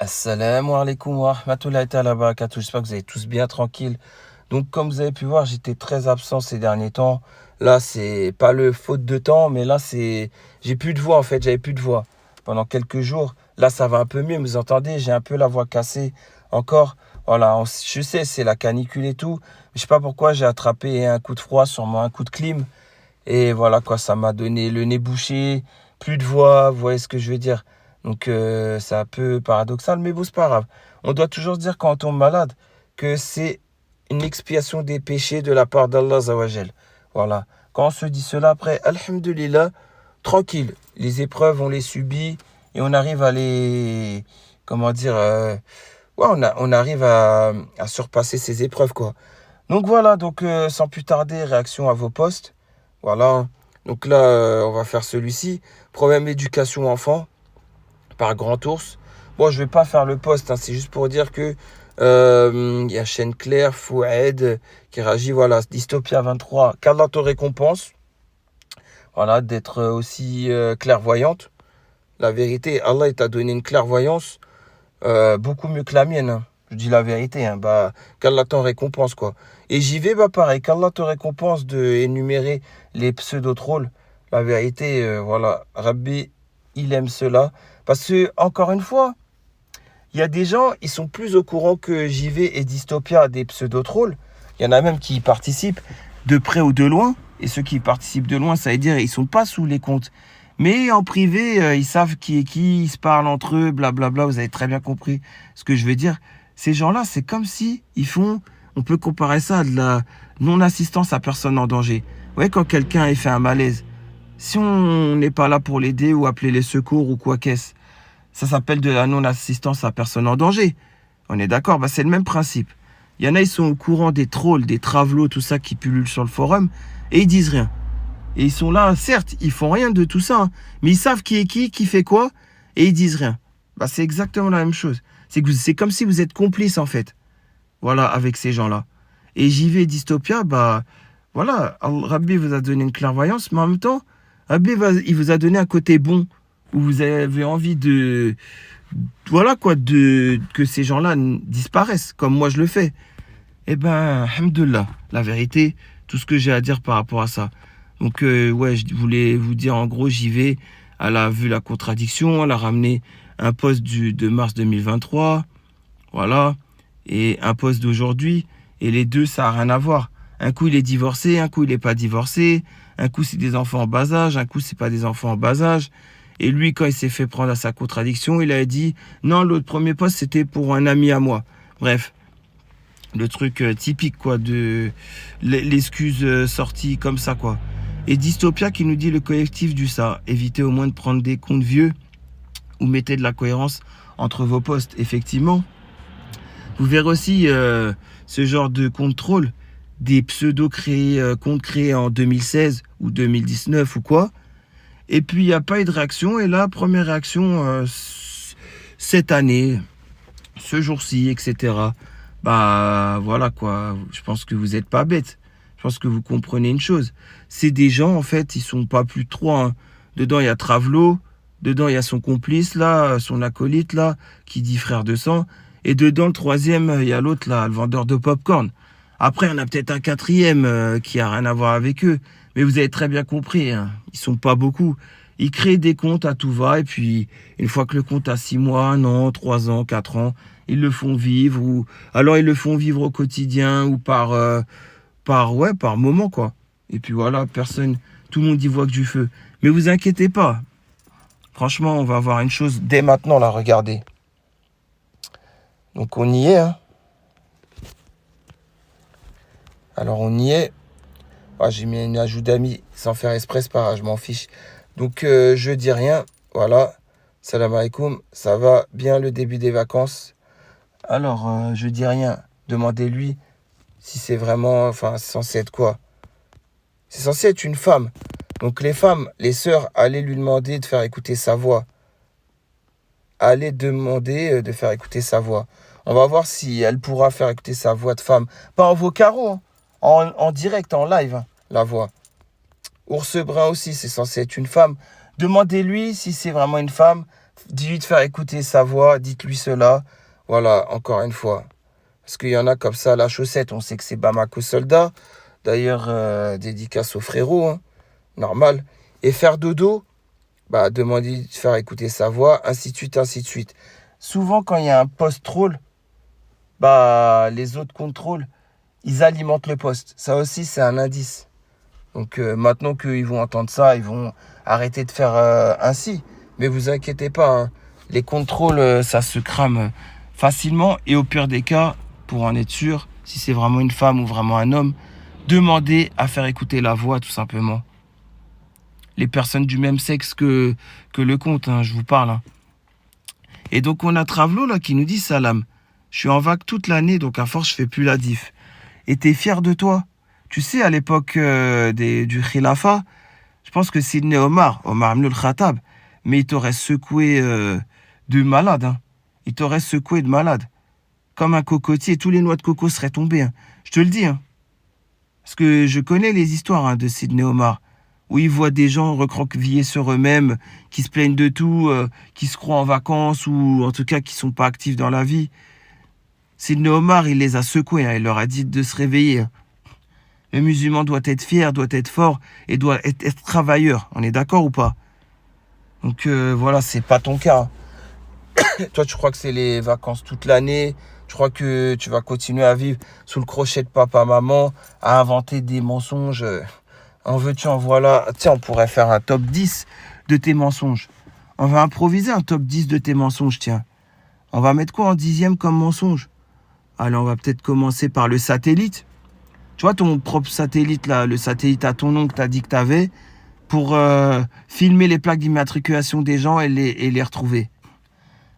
Assalamu alaikum wa rahmatullahi ta'ala wa barakatuh. J'espère que vous allez tous bien tranquilles. Donc, comme vous avez pu voir, j'étais très absent ces derniers temps. Là, c'est pas le faute de temps, mais là, j'ai plus de voix en fait. J'avais plus de voix pendant quelques jours. Là, ça va un peu mieux. Vous entendez? J'ai un peu la voix cassée encore. Voilà, je sais, c'est la canicule et tout. Mais je sais pas pourquoi j'ai attrapé un coup de froid, sûrement un coup de clim. Et voilà quoi, ça m'a donné le nez bouché, plus de voix, vous voyez ce que je veux dire. Donc c'est un peu paradoxal, mais bon, c'est pas grave. On doit toujours se dire quand on tombe malade que c'est une expiation des péchés de la part d'Allah Zawajel. Voilà. Quand on se dit cela après, alhamdulillah, tranquille. Les épreuves, on les subit et on arrive à les... Comment dire ouais, on arrive à surpasser ces épreuves, quoi. Donc voilà, donc sans plus tarder, réaction à vos postes. Voilà. Donc là, on va faire celui-ci. Problème éducation enfant par Grand Ours. Bon, je vais pas faire le post, hein, c'est juste pour dire que il y a Chaîne Claire, Fouad qui réagit. Voilà, Dystopia 23. Qu'Allah te récompense. Voilà, d'être aussi clairvoyante. La vérité, Allah t'a donné une clairvoyance beaucoup mieux que la mienne, hein. Je dis la vérité, hein. Bah, qu'Allah t'en récompense, quoi. Et j'y vais, bah pareil, qu'Allah te récompense de énumérer les pseudo-trolls. La vérité, voilà, Rabbi, il aime cela. Parce que, encore une fois, il y a des gens, ils sont plus au courant que JV et Dystopia des pseudo-trolls. Il y en a même qui y participent de près ou de loin. Et ceux qui y participent de loin, ça veut dire ils sont pas sous les comptes. Mais en privé, ils savent qui est qui, ils se parlent entre eux, blablabla. Vous avez très bien compris ce que je veux dire. Ces gens-là, c'est comme si ils font... On peut comparer ça à de la non-assistance à personne en danger. Vous voyez, quand quelqu'un a fait un malaise, si on n'est pas là pour l'aider ou appeler les secours ou quoi qu'est-ce, ça s'appelle de la non-assistance à personne en danger. On est d'accord? Bah, c'est le même principe. Il y en a, ils sont au courant des trolls, des travelots, tout ça qui pullulent sur le forum, et ils disent rien. Et ils sont là, certes, ils font rien de tout ça, hein, mais ils savent qui est qui fait quoi, et ils disent rien. Bah, c'est exactement la même chose. C'est comme si vous êtes complice, en fait. Voilà, avec ces gens-là. Et j'y vais, Dystopia, bah, voilà, Rabbi vous a donné une clairvoyance, mais en même temps, il vous a donné un côté bon, où vous avez envie de, voilà quoi, que ces gens-là disparaissent, comme moi je le fais. Eh ben, alhamdoulilah, la vérité, tout ce que j'ai à dire par rapport à ça. Donc, ouais, je voulais vous dire, en gros, j'y vais. Elle a vu la contradiction, elle a ramené un post de mars 2023, voilà, et un post d'aujourd'hui, et les deux, ça n'a rien à voir. Un coup, il est divorcé, un coup, il n'est pas divorcé, un coup, c'est des enfants en bas âge, un coup, c'est pas des enfants en bas âge. Et lui, quand il s'est fait prendre à sa contradiction, il a dit, non, l'autre premier post, c'était pour un ami à moi. Bref, le truc typique, quoi, de l'excuse sortie comme ça, quoi. Et Dystopia qui nous dit le collectif du ça. Évitez au moins de prendre des comptes vieux ou mettez de la cohérence entre vos posts. Effectivement, vous verrez aussi ce genre de contrôle des pseudo comptes créés en 2016 ou 2019 ou quoi. Et puis il n'y a pas eu de réaction. Et là, première réaction cette année, ce jour-ci, etc. Bah voilà quoi. Je pense que vous n'êtes pas bête. Je pense que vous comprenez une chose. C'est des gens, en fait, ils sont pas plus de trois, hein. Dedans, il y a Travelo. Dedans, il y a son complice, là, son acolyte, là, qui dit frère de sang. Et dedans, le troisième, il y a l'autre, là, le vendeur de popcorn. Après, il y en a peut-être un quatrième qui a rien à voir avec eux. Mais vous avez très bien compris, hein. Ils sont pas beaucoup. Ils créent des comptes à tout va. Et puis, une fois que le compte a 6 mois, 1 an, 3 ans, 4 ans, ils le font vivre. Ou alors, ils le font vivre au quotidien ou par moment, quoi. Et puis voilà, personne, tout le monde y voit que du feu. Mais vous inquiétez pas. Franchement, on va voir une chose dès maintenant, là, regardez. Donc on y est, hein. Alors on y est. Ah, j'ai mis une ajout d'amis sans faire exprès, c'est pas grave, je m'en fiche. Donc je dis rien. Voilà. Salam alaikum. Ça va bien le début des vacances. Alors je dis rien. Demandez-lui si c'est vraiment, enfin, c'est censé être quoi? C'est censé être une femme. Donc les femmes, les sœurs, allez lui demander de faire écouter sa voix. Allez demander de faire écouter sa voix. On va voir si elle pourra faire écouter sa voix de femme. Pas en vos carreaux, hein. En direct, en live, hein, la voix. Ours brun aussi, c'est censé être une femme. Demandez-lui si c'est vraiment une femme. Dis-lui de faire écouter sa voix, dites-lui cela. Voilà, encore une fois. Parce qu'il y en a comme ça, la chaussette, on sait que c'est Bamako Soldat. D'ailleurs, dédicace au frérot, hein, normal. Et faire dodo, bah, demandez de faire écouter sa voix, ainsi de suite, ainsi de suite. Souvent, quand il y a un post-troll, bah, les autres contrôles, ils alimentent le poste. Ça aussi, c'est un indice. Donc maintenant qu'ils vont entendre ça, ils vont arrêter de faire ainsi. Mais vous inquiétez pas, hein. Les contrôles, ça se crame facilement. Et au pire des cas, pour en être sûr, si c'est vraiment une femme ou vraiment un homme, demandez à faire écouter la voix, tout simplement. Les personnes du même sexe que le compte, hein, je vous parle. Hein. Et donc on a Travelo là qui nous dit Salam. Je suis en vague toute l'année, donc à force je fais plus la diff. Et t'es fier de toi. Tu sais, à l'époque du Khilafa, je pense que Sidney Omar Ibn al-Khattab, mais il t'aurait secoué de malade. Hein. Il t'aurait secoué de malade. Comme un cocotier, tous les noix de coco seraient tombées. Hein. Je te le dis. Hein. Parce que je connais les histoires de Sidney Omar, où il voit des gens recroquevillés sur eux-mêmes, qui se plaignent de tout, qui se croient en vacances, ou en tout cas qui sont pas actifs dans la vie. Sidney Omar, il les a secoués. Hein. Il leur a dit de se réveiller. Hein. Le musulman doit être fier, doit être fort et doit être travailleur. On est d'accord ou pas? Donc voilà, c'est pas ton cas. Toi, tu crois que c'est les vacances toute l'année. Tu crois que tu vas continuer à vivre sous le crochet de papa, maman, à inventer des mensonges. En veux-tu, en voilà. Tiens, on pourrait faire un top 10 de tes mensonges. On va improviser un top 10 de tes mensonges, tiens. On va mettre quoi en 10e comme mensonge? Allez, on va peut-être commencer par le satellite. Tu vois ton propre satellite, là, le satellite à ton nom que tu as dit que tu avais, pour filmer les plaques d'immatriculation des gens et les retrouver.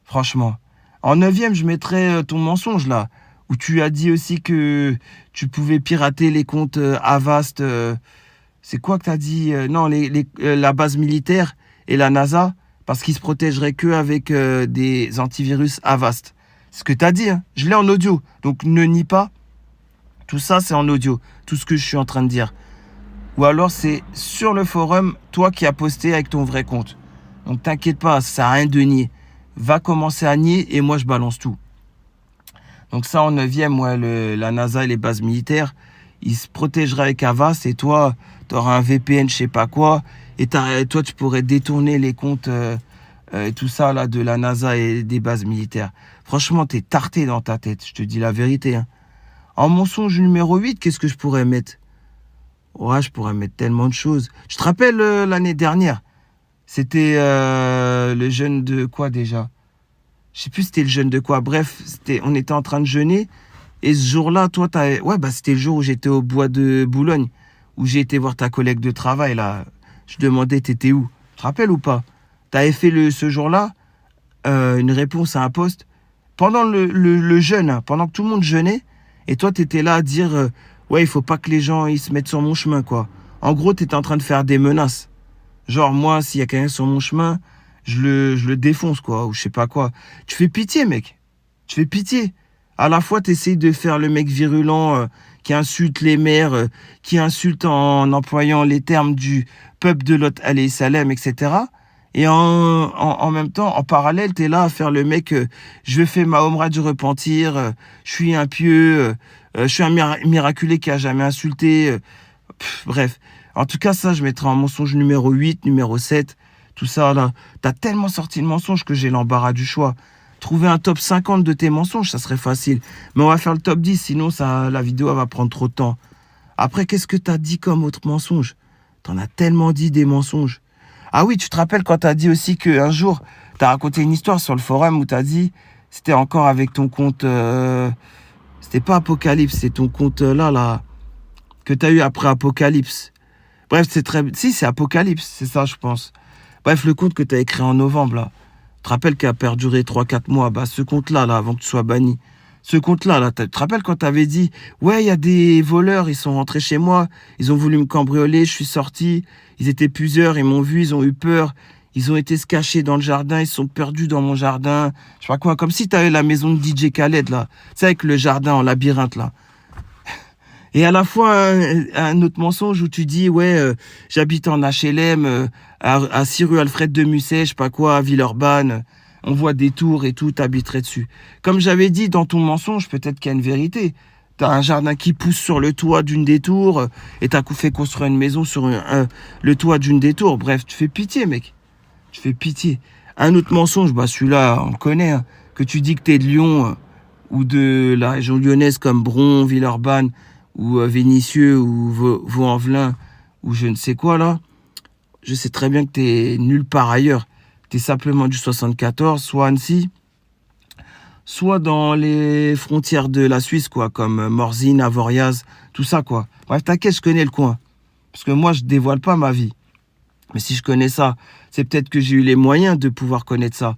Franchement. En 9e, je mettrais ton mensonge, là, où tu as dit aussi que tu pouvais pirater les comptes Avast. C'est quoi que tu as dit non, la base militaire et la NASA, parce qu'ils se protégeraient qu'avec des antivirus Avast. C'est ce que tu as dit, hein. Je l'ai en audio, donc ne nie pas. Tout ça, c'est en audio, tout ce que je suis en train de dire. Ou alors, c'est sur le forum, toi qui as posté avec ton vrai compte. Donc, t'inquiète pas, ça sert à rien de nier. Va commencer à nier et moi, je balance tout. Donc ça, en 9e, ouais, la NASA et les bases militaires, ils se protégeraient avec Avast et toi, tu auras un VPN, je sais pas quoi. Et toi, tu pourrais détourner les comptes et tout ça là de la NASA et des bases militaires. Franchement, t'es tarté dans ta tête, je te dis la vérité. Hein. En mensonge numéro 8, qu'est-ce que je pourrais mettre? Ouais, je pourrais mettre tellement de choses. Je te rappelle l'année dernière, c'était le jeûne de quoi déjà? Je sais plus c'était le jeûne de quoi. Bref, on était en train de jeûner. Et ce jour-là, toi, ouais, bah, c'était le jour où j'étais au bois de Boulogne, où j'ai été voir ta collègue de travail, là. Je demandais, t'étais où? Tu te rappelles ou pas? T'avais fait ce jour-là une réponse à un post pendant le jeûne, hein, pendant que tout le monde jeûnait. Et toi, t'étais là à dire, ouais, il faut pas que les gens ils se mettent sur mon chemin, quoi. En gros, t'étais en train de faire des menaces. Genre, moi, s'il y a quelqu'un sur mon chemin, je le défonce, quoi, ou je sais pas quoi. Tu fais pitié, mec. Tu fais pitié. À la fois, t'essayes de faire le mec virulent qui insulte les mères, qui insulte en employant les termes du peuple de Lot alayhi salam, etc. Et en même temps, en parallèle, t'es là à faire le mec, je fais ma omra du repentir, je suis un pieux, je suis un miraculé qui a jamais insulté. Bref. En tout cas, ça, je mettrai en mensonge numéro 8, numéro 7, tout ça, là. T'as tellement sorti de mensonges que j'ai l'embarras du choix. Trouver un top 50 de tes mensonges, ça serait facile. Mais on va faire le top 10, sinon la vidéo elle va prendre trop de temps. Après, qu'est-ce que t'as dit comme autre mensonge? T'en as tellement dit des mensonges. Ah oui, tu te rappelles quand t'as dit aussi qu'un jour, t'as raconté une histoire sur le forum où t'as dit, c'était encore avec ton compte, c'était pas Apocalypse, c'est ton compte là, que t'as eu après Apocalypse. Bref, c'est Apocalypse, c'est ça, je pense. Bref, le compte que t'as écrit en novembre, là. Tu te rappelles qu'il a perduré 3-4 mois, bah ce compte-là, là, avant que tu sois banni. Ce compte-là, là, tu te rappelles quand t'avais dit, ouais, il y a des voleurs, ils sont rentrés chez moi, ils ont voulu me cambrioler, je suis sorti, ils étaient plusieurs, ils m'ont vu, ils ont eu peur, ils ont été se cacher dans le jardin, ils se sont perdus dans mon jardin, je sais pas quoi, comme si t'avais la maison de DJ Khaled, là, tu sais, avec le jardin en labyrinthe, là. Et à la fois, un autre mensonge où tu dis, ouais, j'habite en HLM, à 6 rue Alfred de Musset, je sais pas quoi, à Villeurbanne, on voit des tours et tout, t'habiterais dessus. Comme j'avais dit, dans ton mensonge, peut-être qu'il y a une vérité. T'as un jardin qui pousse sur le toit d'une des tours, et t'as fait construire une maison sur le toit d'une des tours. Bref, tu fais pitié, mec. Tu fais pitié. Un autre mensonge, bah celui-là, on le connaît, hein, que tu dis que t'es de Lyon, ou de la région lyonnaise comme Bron, Villeurbanne, ou Vénissieux, ou Vaux-en-Velin, ou je ne sais quoi là. Je sais très bien que t'es nulle part ailleurs. T'es simplement du 74, soit Annecy, soit dans les frontières de la Suisse, quoi, comme Morzine, Avoriaz, tout ça, quoi. Bref, t'inquiète, je connais le coin. Parce que moi, je dévoile pas ma vie. Mais si je connais ça, c'est peut-être que j'ai eu les moyens de pouvoir connaître ça.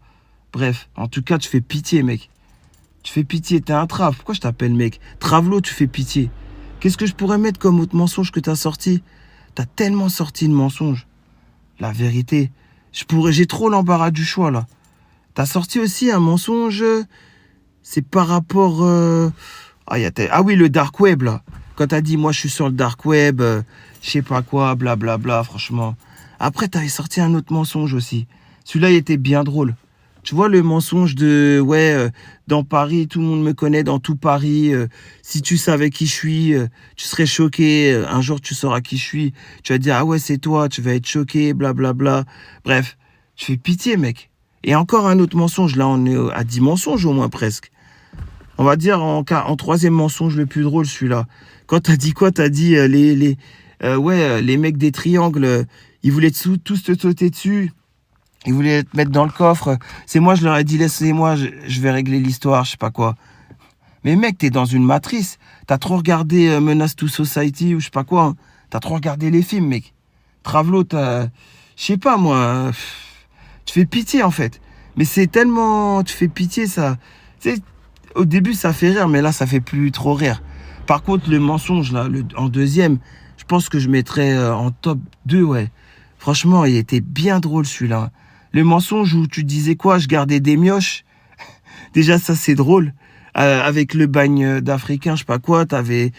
Bref, en tout cas, tu fais pitié, mec. Tu fais pitié, t'es un trave. Pourquoi je t'appelle mec? Travelo, tu fais pitié. Qu'est-ce que je pourrais mettre comme autre mensonge que t'as sorti? T'as tellement sorti de mensonges. La vérité, j'ai trop l'embarras du choix, là. T'as sorti aussi un mensonge, c'est par rapport... Ah oui, le dark web, là. Quand t'as dit, moi, je suis sur le dark web, je sais pas quoi, blablabla, franchement. Après, t'avais sorti un autre mensonge aussi. Celui-là, il était bien drôle. Tu vois le mensonge de, ouais, dans Paris, tout le monde me connaît, dans tout Paris. Si tu savais qui je suis, tu serais choqué. Un jour, tu sauras qui je suis. Tu vas dire, ah ouais, c'est toi, tu vas être choqué, blablabla. Bref, tu fais pitié, mec. Et encore un autre mensonge. Là, on est à 10 mensonges au moins presque. On va dire en troisième mensonge le plus drôle, celui-là. Quand t'as dit quoi? T'as dit, les mecs des triangles, ils voulaient tous te sauter dessus. Ils voulaient te mettre dans le coffre. C'est moi, je leur ai dit, laissez-moi, je vais régler l'histoire, je sais pas quoi. Mais mec, t'es dans une matrice. T'as trop regardé Menace to Society ou je sais pas quoi. Hein. T'as trop regardé les films, mec. Travelo, je sais pas, moi. Tu fais pitié, en fait. Mais c'est tellement... Tu fais pitié, ça... Tu sais, au début, ça fait rire, mais là, ça fait plus trop rire. Par contre, le mensonge, là, en deuxième, je pense que je mettrais en top 2, ouais. Franchement, il était bien drôle, celui-là. Le mensonge où tu disais quoi? Je gardais des mioches. Déjà, ça, c'est drôle. Avec le bagne d'Africain, je sais pas quoi, t'avais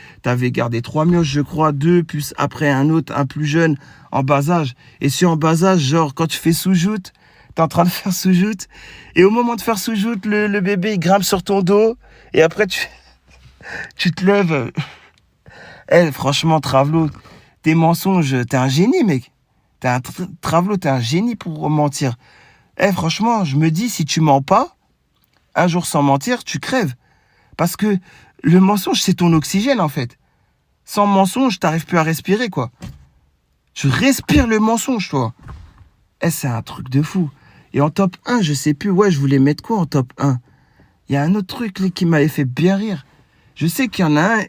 gardé 3 mioches, je crois, 2, plus après un autre, un plus jeune, en bas âge. Et sur en bas âge, genre, quand tu fais sous-joute, t'es en train de faire sous-joute, et au moment de faire sous-joute, le bébé, il grimpe sur ton dos, et après, tu te lèves. Franchement, Travelo, tes mensonges, t'es un génie, mec. Travelo, t'es un génie pour mentir. Franchement, je me dis, si tu mens pas, un jour sans mentir, tu crèves. Parce que le mensonge, c'est ton oxygène, en fait. Sans mensonge, t'arrives plus à respirer, quoi. Tu respires le mensonge, toi. C'est un truc de fou. Et en top 1, je sais plus, ouais, je voulais mettre quoi en top 1? Il y a un autre truc là, qui m'avait fait bien rire. Je sais qu'il y en a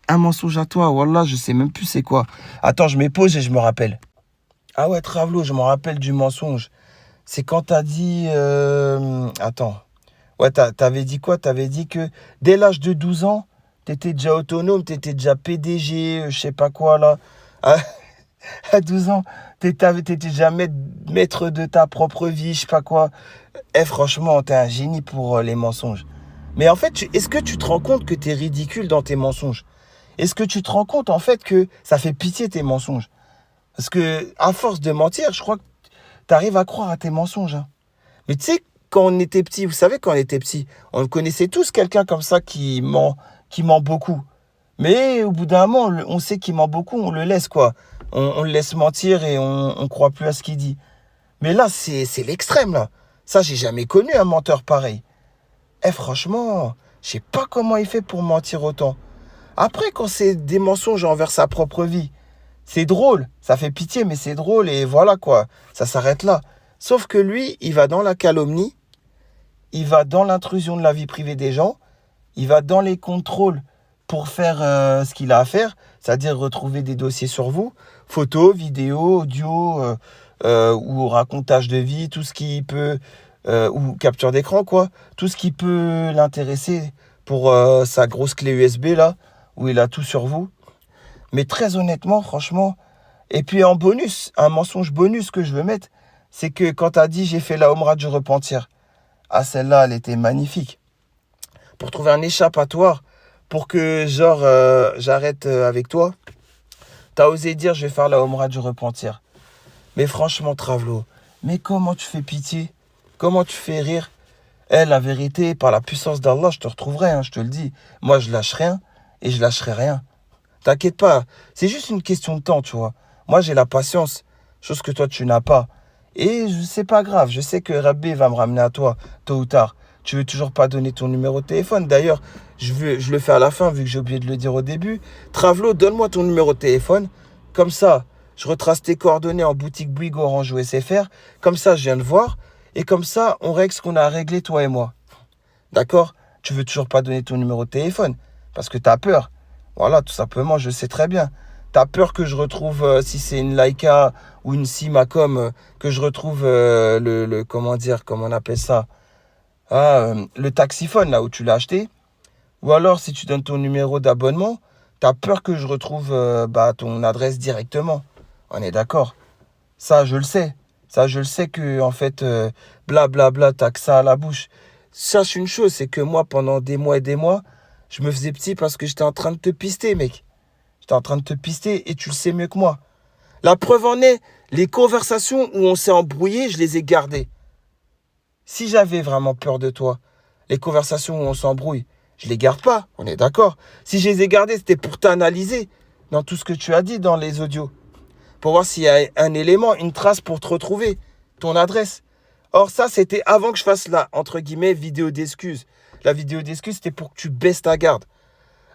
un mensonge à toi. Wallah, je sais même plus c'est quoi. Attends, je me pose et je me rappelle. Ah ouais, Travelo, je me rappelle du mensonge. C'est quand t'as dit... Attends. Ouais, t'avais dit quoi? T'avais dit que dès l'âge de 12 ans, t'étais déjà autonome, t'étais déjà PDG, je sais pas quoi, là. À 12 ans, t'étais déjà maître de ta propre vie, je sais pas quoi. Franchement, t'es un génie pour les mensonges. Mais en fait, est-ce que tu te rends compte que t'es ridicule dans tes mensonges? Est-ce que tu te rends compte, en fait, que ça fait pitié tes mensonges? Parce que, à force de mentir, je crois que t'arrives à croire à tes mensonges. Hein. Mais tu sais, quand on était petit, vous savez, quand on était petit, on connaissait tous quelqu'un comme ça qui ment beaucoup. Mais au bout d'un moment, on sait qu'il ment beaucoup, on le laisse, quoi. On le laisse mentir et on croit plus à ce qu'il dit. Mais là, c'est l'extrême, là. Ça, j'ai jamais connu un menteur pareil. Franchement, je sais pas comment il fait pour mentir autant. Après, quand c'est des mensonges envers sa propre vie, c'est drôle. Ça fait pitié, mais c'est drôle et voilà, quoi. Ça s'arrête là. Sauf que lui, il va dans la calomnie, il va dans l'intrusion de la vie privée des gens, il va dans les contrôles pour faire ce qu'il a à faire, c'est-à-dire retrouver des dossiers sur vous, photos, vidéos, audio, ou racontage de vie, tout ce qui peut, ou capture d'écran, quoi, tout ce qui peut l'intéresser pour sa grosse clé USB, là, où il a tout sur vous. Mais très honnêtement, franchement, et puis en bonus, un mensonge bonus que je veux mettre, c'est que quand tu as dit « j'ai fait la Omra du repentir », ah celle-là, elle était magnifique. Pour trouver un échappatoire, pour que, genre, j'arrête avec toi. T'as osé dire, je vais faire la Omra du repentir. Mais franchement, Travelo, mais comment tu fais pitié? Comment tu fais rire? La vérité, par la puissance d'Allah, je te retrouverai, hein, je te le dis. Moi, je lâche rien et je lâcherai rien. T'inquiète pas, c'est juste une question de temps, tu vois. Moi, j'ai la patience, chose que toi, tu n'as pas. Et c'est pas grave, je sais que Rabbi va me ramener à toi, tôt ou tard. Tu veux toujours pas donner ton numéro de téléphone. D'ailleurs, je le fais à la fin, vu que j'ai oublié de le dire au début. Travelo, donne-moi ton numéro de téléphone. Comme ça, je retrace tes coordonnées en boutique Bouygues, Orange ou SFR. Comme ça, je viens de voir. Et comme ça, on règle ce qu'on a à régler, toi et moi. D'accord? Tu veux toujours pas donner ton numéro de téléphone parce que tu as peur. Voilà, tout simplement, je sais très bien. Tu as peur que je retrouve, si c'est une Leica ou une Simacom, que je retrouve comment dire, comment on appelle ça? Le taxiphone, là où tu l'as acheté. Ou alors, si tu donnes ton numéro d'abonnement, tu as peur que je retrouve ton adresse directement. On est d'accord? Ça, je le sais. Ça, je le sais que, en fait, blablabla, t'as que ça à la bouche. Sache une chose, c'est que moi, pendant des mois et des mois, je me faisais petit parce que j'étais en train de te pister, mec. J'étais en train de te pister et tu le sais mieux que moi. La preuve en est, les conversations où on s'est embrouillé, je les ai gardées. Si j'avais vraiment peur de toi, les conversations où on s'embrouille, je les garde pas, on est d'accord. Si je les ai gardées, c'était pour t'analyser dans tout ce que tu as dit dans les audios. Pour voir s'il y a un élément, une trace pour te retrouver, ton adresse. Or ça, c'était avant que je fasse la, entre guillemets, vidéo d'excuses. La vidéo d'excuses, c'était pour que tu baisses ta garde.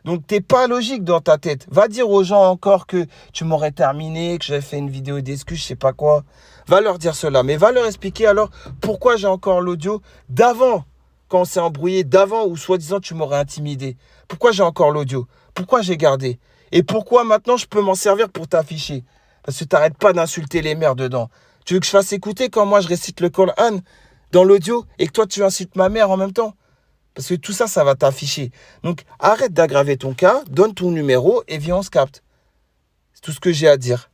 Donc, t'es pas logique dans ta tête. Va dire aux gens encore que tu m'aurais terminé, que j'avais fait une vidéo d'excuses, je sais pas quoi. Va leur dire cela. Mais va leur expliquer alors pourquoi j'ai encore l'audio d'avant, quand on s'est embrouillé, d'avant où soi-disant tu m'aurais intimidé. Pourquoi j'ai encore l'audio? Pourquoi j'ai gardé? Et pourquoi maintenant je peux m'en servir pour t'afficher? Parce que t'arrêtes pas d'insulter les mères dedans. Tu veux que je fasse écouter quand moi je récite le Coran dans l'audio et que toi tu insultes ma mère en même temps? Parce que tout ça, ça va t'afficher. Donc arrête d'aggraver ton cas, donne ton numéro et viens on se capte. C'est tout ce que j'ai à dire.